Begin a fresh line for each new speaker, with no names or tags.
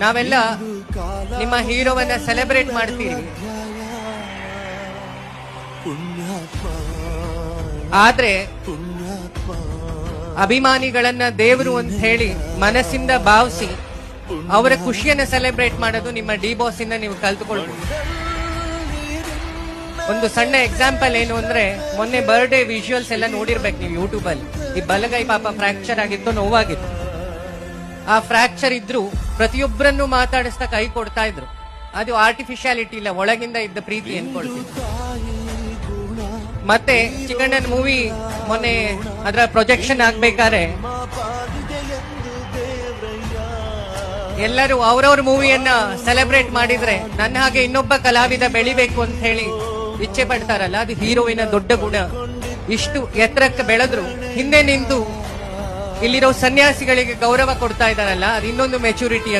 ನಾವೆಲ್ಲ ನಿಮ್ಮ ಹೀರೋವನ್ನ ಸೆಲೆಬ್ರೇಟ್ ಮಾಡ್ತೀವಿ. ಆದ್ರೆ ಅಭಿಮಾನಿಗಳನ್ನ ದೇವರು ಅಂತ ಹೇಳಿ ಮನಸ್ಸಿಂದ ಭಾವಿಸಿ ಅವರ ಖುಷಿಯನ್ನ ಸೆಲೆಬ್ರೇಟ್ ಮಾಡೋದು ನಿಮ್ಮ ಡಿ ಬಾಸ್ ಇಂದ ನೀವು ಕಲ್ತುಕೊಳ್ಬಹುದು. ಒಂದು ಸಣ್ಣ ಎಕ್ಸಾಂಪಲ್ ಏನು ಅಂದ್ರೆ, ಮೊನ್ನೆ ಬರ್ಡೇ ವಿಜುವಲ್ಸ್ ಎಲ್ಲ ನೋಡಿರ್ಬೇಕು ನೀವು ಯೂಟ್ಯೂಬ್ ಅಲ್ಲಿ. ಈ ಬಲಗೈ ಪಾಪ ಫ್ರಾಕ್ಚರ್ ಆಗಿತ್ತು, ನೋವಾಗಿತ್ತು. ಆ ಫ್ರಾಕ್ಚರ್ ಇದ್ರು ಪ್ರತಿಯೊಬ್ಬರನ್ನು ಮಾತಾಡಿಸ್ತಾ ಕೈ ಕೊಡ್ತಾ ಇದ್ರು. ಅದು ಆರ್ಟಿಫಿಶಿಯಾಲಿಟಿ ಇಲ್ಲ, ಒಳಗಿಂದ ಇದ್ದ ಪ್ರೀತಿ ಅನ್ಕೊಳ್ತಿದ್ರು. ಮತ್ತೆ ಚಿಕ್ಕಣ್ಣನ ಮೂವಿ ಮೊನ್ನೆ ಅದರ ಪ್ರೊಜೆಕ್ಷನ್ ಆಗ್ಬೇಕಾದ್ರೆ ಎಲ್ಲರೂ ಅವ್ರವ್ರ ಮೂವಿಯನ್ನ ಸೆಲೆಬ್ರೇಟ್ ಮಾಡಿದ್ರೆ ನನ್ನ ಹಾಗೆ ಇನ್ನೊಬ್ಬ ಕಲಾವಿದ ಬೆಳಿಬೇಕು ಅಂತ ಹೇಳಿ ಇಚ್ಛೆ ಪಡ್ತಾರಲ್ಲ, ಅದು ಹೀರೋವಿನ ದೊಡ್ಡ ಗುಣ. ಇಷ್ಟು ಎತ್ತರಕ್ಕೆ ಬೆಳೆದ್ರು ಹಿಂದೆ ನಿಂತು ಇಲ್ಲಿರೋ ಸನ್ಯಾಸಿಗಳಿಗೆ ಗೌರವ ಕೊಡ್ತಾ ಇದ್ದಾರಲ್ಲ, ಅದು ಇನ್ನೊಂದು ಮೆಚುರಿಟಿ.